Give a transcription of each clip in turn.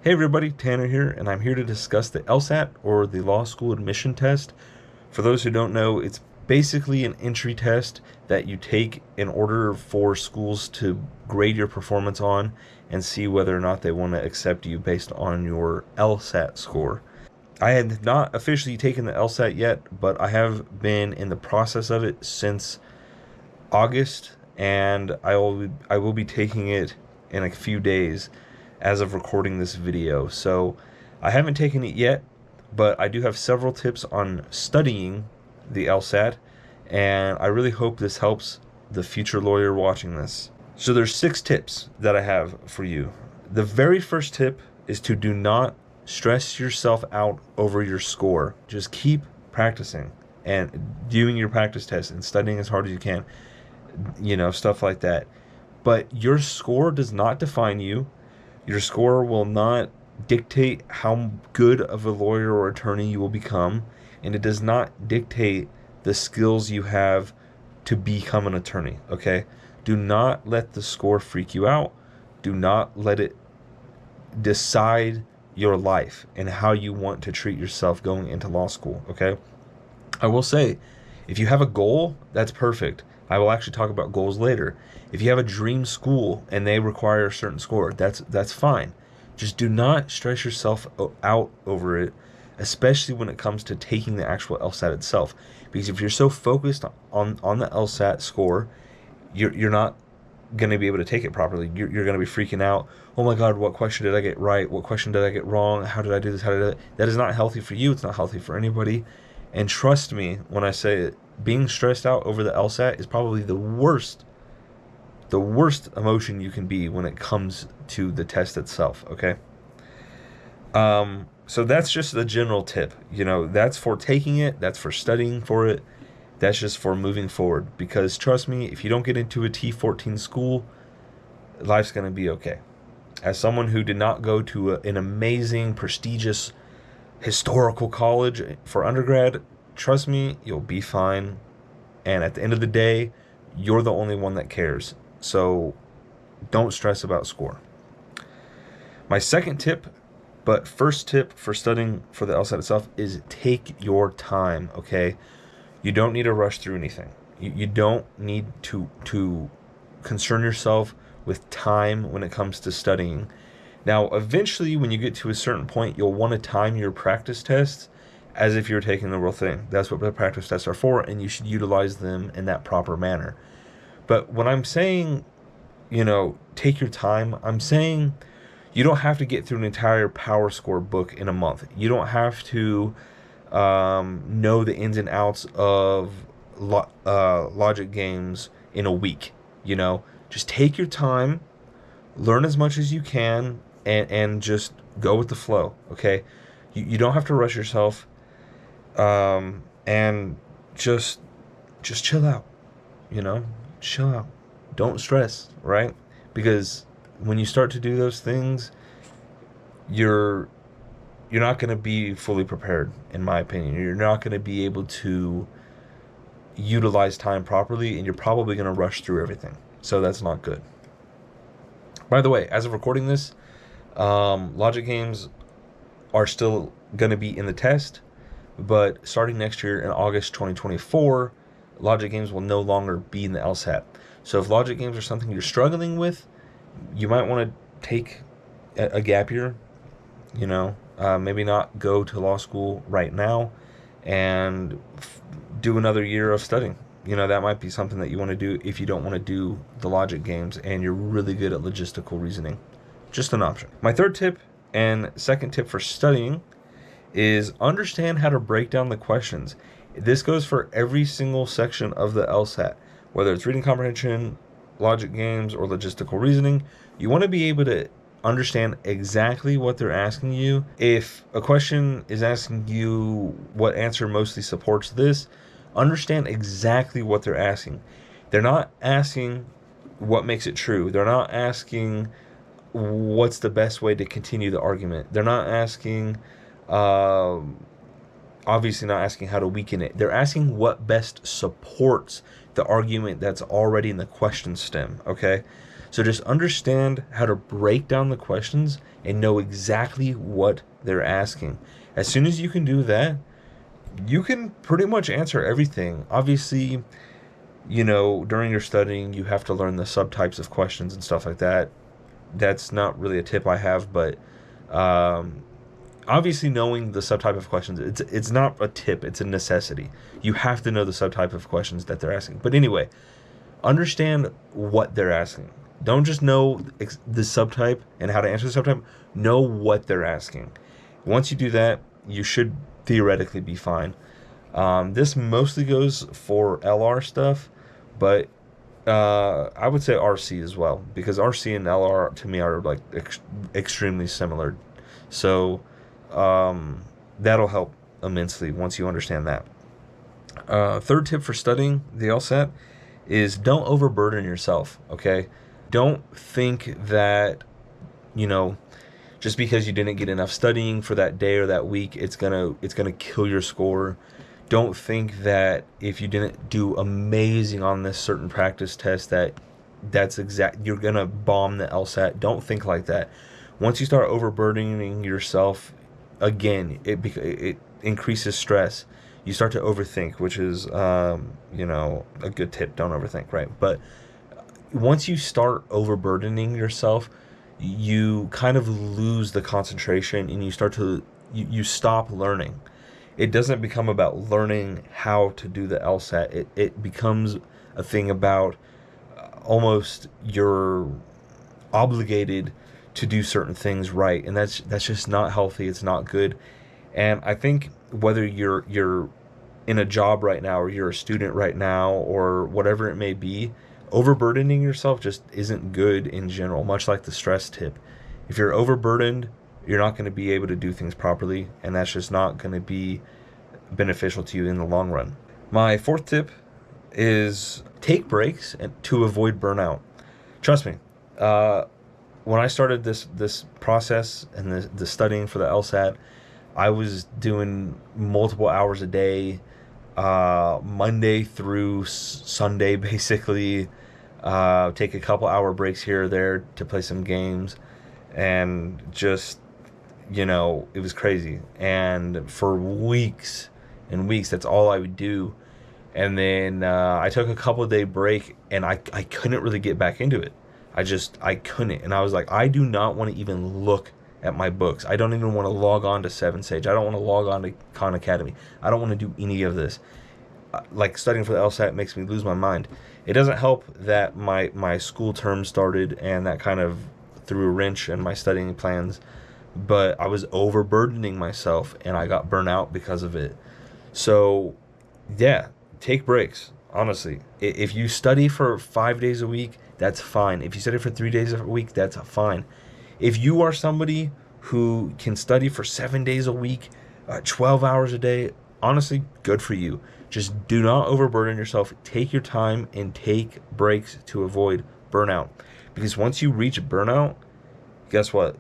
Hey everybody, Tanner here, and I'm here to discuss the LSAT, or the Law School Admission Test. For those who don't know, it's basically an entry test that you take in order for schools to grade your performance on and see whether or not they want to accept you based on your LSAT score. I had not officially taken the LSAT yet, but I have been in the process of it since August, and I will be taking it in a few days as of recording this video. So I haven't taken it yet, but I do have several tips on studying the LSAT, and I really hope this helps the future lawyer watching this. So there's 6 tips that I have for you. The very first tip is to do not stress yourself out over your score. Just keep practicing and doing your practice tests and studying as hard as you can, stuff like that. But your score does not define you. Your score will not dictate how good of a lawyer or attorney you will become, and it does not dictate the skills you have to become an attorney, okay? Do not let the score freak you out. Do not let it decide your life and how you want to treat yourself going into law school, okay? I will say, if you have a goal, that's perfect. I will actually talk about goals later. If you have a dream school and they require a certain score, that's fine. Just do not stress yourself out over it, especially when it comes to taking the actual LSAT itself. Because if you're so focused on the LSAT score, you're not going to be able to take it properly. You're going to be freaking out. Oh my God, what question did I get right? What question did I get wrong? How did I do this? How did I do that? That is not healthy for you. It's not healthy for anybody. And trust me when I say it, being stressed out over the LSAT is probably the worst emotion you can be when it comes to the test itself, okay? So that's just the general tip. That's for taking it, that's for studying for it, that's just for moving forward. Because trust me, if you don't get into a T14 school, life's going to be okay. As someone who did not go to an amazing, prestigious, historical college for undergrad, trust me, you'll be fine. And at the end of the day, you're the only one that cares. So don't stress about score. My second tip, but first tip for studying for the LSAT itself, is take your time, okay? You don't need to rush through anything. You don't need to concern yourself with time when it comes to studying. Now, eventually, when you get to a certain point, you'll want to time your practice tests as if you're taking the real thing. That's what the practice tests are for, and you should utilize them in that proper manner. But when I'm saying, take your time, I'm saying you don't have to get through an entire Power Score book in a month. You don't have to know the ins and outs of logic games in a week. Just take your time, learn as much as you can, and just go with the flow, okay? You don't have to rush yourself, and just chill out, chill out. Don't stress, right? Because when you start to do those things, you're not going to be fully prepared, in my opinion. You're not going to be able to utilize time properly, and you're probably going to rush through everything. So that's not good. By the way, as of recording this, logic games are still going to be in the test, but starting next year in August 2024, logic games will no longer be in the LSAT. So if logic games are something you're struggling with, you might want to take a gap year, maybe not go to law school right now and do another year of studying. That might be something that you want to do if you don't want to do the logic games and you're really good at logistical reasoning. Just an option. My third tip and second tip for studying is understand how to break down the questions. This goes for every single section of the LSAT, whether it's reading comprehension, logic games, or logistical reasoning. You want to be able to understand exactly what they're asking you. If a question is asking you what answer mostly supports this, understand exactly what they're asking. They're not asking what makes it true. They're not asking what's the best way to continue the argument. They're not asking, obviously not asking how to weaken it. They're asking what best supports the argument that's already in the question stem, okay? So just understand how to break down the questions and know exactly what they're asking. As soon as you can do that, you can pretty much answer everything. Obviously, during your studying, you have to learn the subtypes of questions and stuff like that. That's not really a tip I have, but um, obviously knowing the subtype of questions, it's not a tip, it's a necessity. You have to know the subtype of questions that they're asking. But anyway, understand what they're asking. Don't just know the subtype and how to answer the subtype. Know what they're asking. Once you do that, you should theoretically be fine. This mostly goes for LR stuff, but I would say RC as well, because RC and LR to me are like extremely similar. So that'll help immensely once you understand that. Third tip for studying the LSAT is don't overburden yourself, okay? Don't think that, you know, just because you didn't get enough studying for that day or that week, it's gonna kill your score. Don't think that if you didn't do amazing on this certain practice test you're gonna bomb the LSAT. Don't think like that. Once you start overburdening yourself, again, it increases stress. You start to overthink, which is a good tip. Don't overthink, right? But once you start overburdening yourself, you kind of lose the concentration and you stop learning. It doesn't become about learning how to do the LSAT. It becomes a thing about almost you're obligated to do certain things right, and that's just not healthy. It's not good. And I think whether you're in a job right now or you're a student right now or whatever it may be, overburdening yourself just isn't good in general, much like the stress tip. If you're overburdened, you're not going to be able to do things properly, and that's just not going to be beneficial to you in the long run. My fourth tip is take breaks and to avoid burnout. Trust me, when I started this process and the studying for the LSAT, I was doing multiple hours a day, Monday through Sunday, basically. Take a couple hour breaks here or there to play some games, and just, it was crazy. And for weeks and weeks, that's all I would do. And then I took a couple day break, and I couldn't really get back into it. I couldn't. And I was like, I do not want to even look at my books. I don't even want to log on to 7Sage. I don't want to log on to Khan Academy. I don't want to do any of this. Like, studying for the LSAT makes me lose my mind. It doesn't help that my school term started, and that kind of threw a wrench in my studying plans. But I was overburdening myself, and I got burnt out because of it. So, yeah, take breaks. Honestly, if you study for 5 days a week, that's fine. If you study for 3 days a week, that's fine. If you are somebody who can study for 7 days a week, 12 hours a day, honestly, good for you. Just do not overburden yourself. Take your time and take breaks to avoid burnout. Because once you reach burnout, guess what?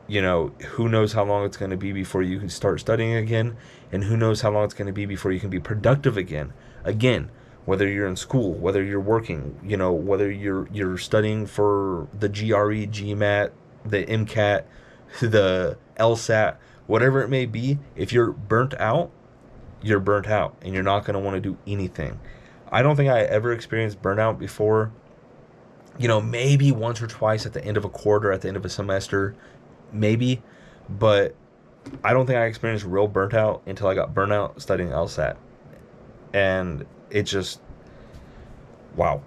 Who knows how long it's going to be before you can start studying again, and who knows how long it's going to be before you can be productive again. Again, whether you're in school, whether you're working, whether you're studying for the GRE, GMAT, the MCAT, the LSAT, whatever it may be, if you're burnt out, you're burnt out, and you're not going to want to do anything. I don't think I ever experienced burnout before. Maybe once or twice at the end of a quarter, at the end of a semester, maybe, but I don't think I experienced real burnt out until I got burnt out studying LSAT. And it just, wow,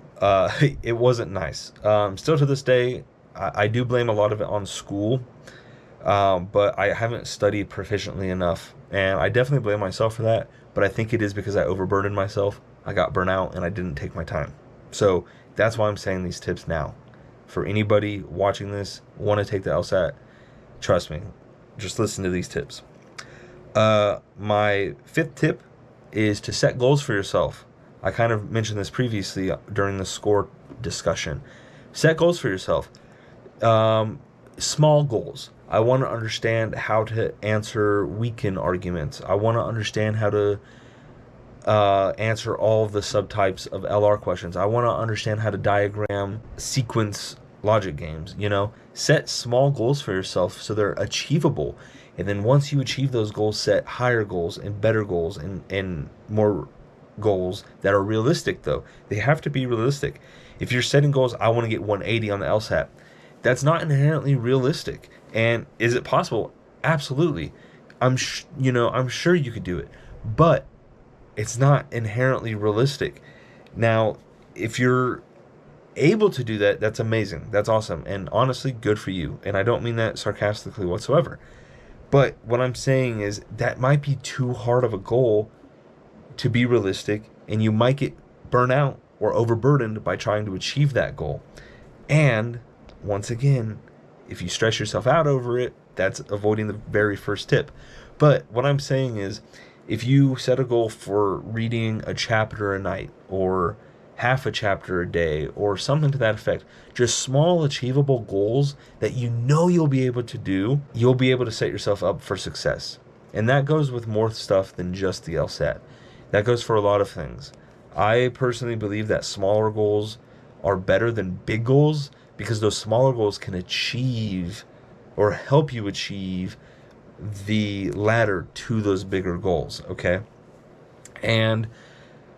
it wasn't nice. Still to this day, I do blame a lot of it on school, but I haven't studied proficiently enough, and I definitely blame myself for that. But I think it is because I overburdened myself. I got burnt out, and I didn't take my time. So that's why I'm saying these tips now. For anybody watching this, want to take the LSAT, trust me, just listen to these tips. My fifth tip is to set goals for yourself. I kind of mentioned this previously during the score discussion. Set goals for yourself. Small goals. I want to understand how to answer weekend arguments. I want to understand how to answer all of the subtypes of LR questions. I want to understand how to diagram sequence logic games. Set small goals for yourself so they're achievable. And then once you achieve those goals, set higher goals and better goals and more goals that are realistic, though. They have to be realistic. If you're setting goals, I want to get 180 on the LSAT, that's not inherently realistic. And is it possible? Absolutely. I'm sure you could do it, but it's not inherently realistic. Now, if you're able to do that, that's amazing. That's awesome. And honestly, good for you. And I don't mean that sarcastically whatsoever. But what I'm saying is that might be too hard of a goal to be realistic, and you might get burnt out or overburdened by trying to achieve that goal. And once again, if you stress yourself out over it, that's avoiding the very first tip. But what I'm saying is, if you set a goal for reading a chapter a night or half a chapter a day or something to that effect, just small achievable goals that you'll be able to do, you'll be able to set yourself up for success. And that goes with more stuff than just the LSAT. That goes for a lot of things. I personally believe that smaller goals are better than big goals because those smaller goals can achieve or help you achieve the ladder to those bigger goals, okay? And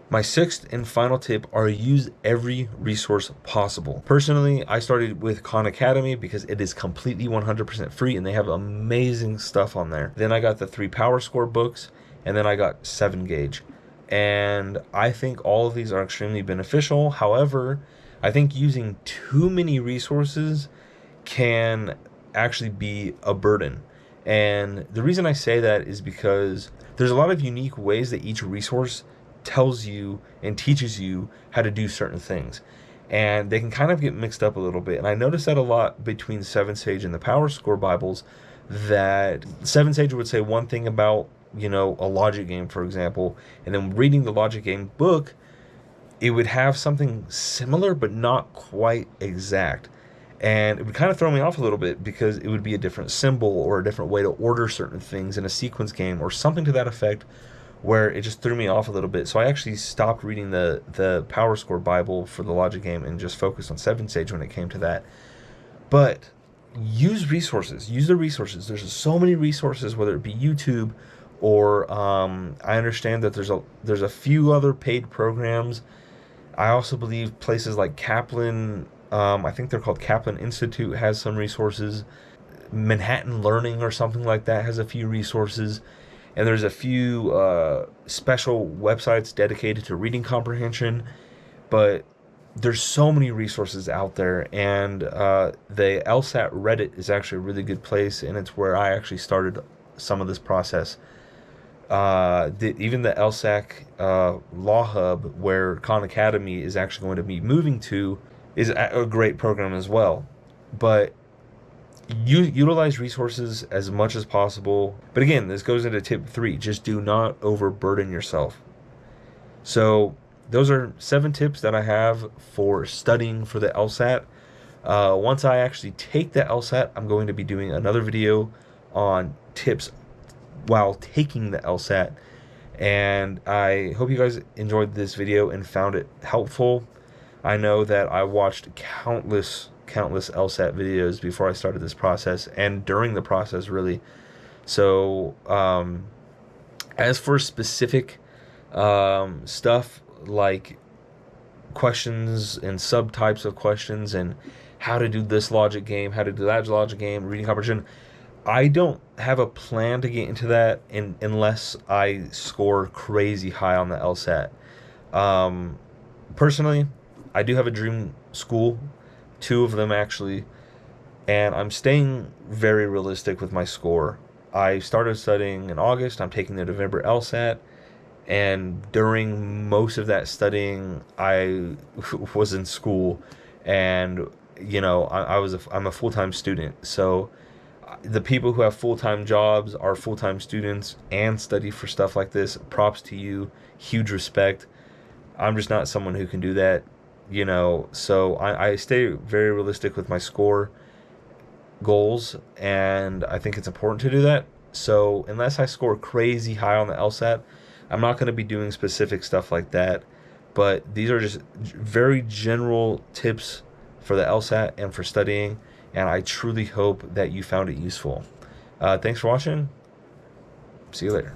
my sixth and final tip are use every resource possible. Personally, I started with Khan Academy because it is completely 100% free and they have amazing stuff on there. Then I got the 3 Power Score books, and then I got 7 Gauge. And I think all of these are extremely beneficial. However, I think using too many resources can actually be a burden. And the reason I say that is because there's a lot of unique ways that each resource tells you and teaches you how to do certain things. And they can kind of get mixed up a little bit. And I noticed that a lot between 7 Sage and the Power Score Bibles, that 7 Sage would say one thing about, a logic game, for example, and then reading the logic game book, it would have something similar but not quite exact. And it would kind of throw me off a little bit because it would be a different symbol or a different way to order certain things in a sequence game or something to that effect, where it just threw me off a little bit. So I actually stopped reading the Power Score Bible for the logic game and just focused on 7 Sage when it came to that. But use resources. Use the resources. There's so many resources, whether it be YouTube or I understand that there's a few other paid programs. I also believe places like Kaplan, I think they're called Kaplan Institute, has some resources. Manhattan Learning or something like that has a few resources. And there's a few special websites dedicated to reading comprehension. But there's so many resources out there. And the LSAT Reddit is actually a really good place. And it's where I actually started some of this process. Even the LSAC Law Hub, where Khan Academy is actually going to be moving to, is a great program as well. But utilize resources as much as possible. But again, this goes into tip 3. Just do not overburden yourself. So those are 7 tips that I have for studying for the LSAT. Once I actually take the LSAT, I'm going to be doing another video on tips while taking the LSAT. And I hope you guys enjoyed this video and found it helpful. I know that I watched countless LSAT videos before I started this process and during the process, really. So as for specific stuff like questions and subtypes of questions and how to do this logic game, how to do that logic game, reading comprehension, I don't have a plan to get into that unless I score crazy high on the LSAT. Personally, I do have a dream school, 2 of them actually, and I'm staying very realistic with my score. I started studying in August. I'm taking the November LSAT, and during most of that studying, I was in school, and I'm a full-time student, so the people who have full-time jobs are full-time students and study for stuff like this. Props to you. Huge respect. I'm just not someone who can do that, so I stay very realistic with my score goals, and I think it's important to do that. So unless I score crazy high on the LSAT, I'm not going to be doing specific stuff like that, but these are just very general tips for the LSAT and for studying, and I truly hope that you found it useful. Thanks for watching. See you later.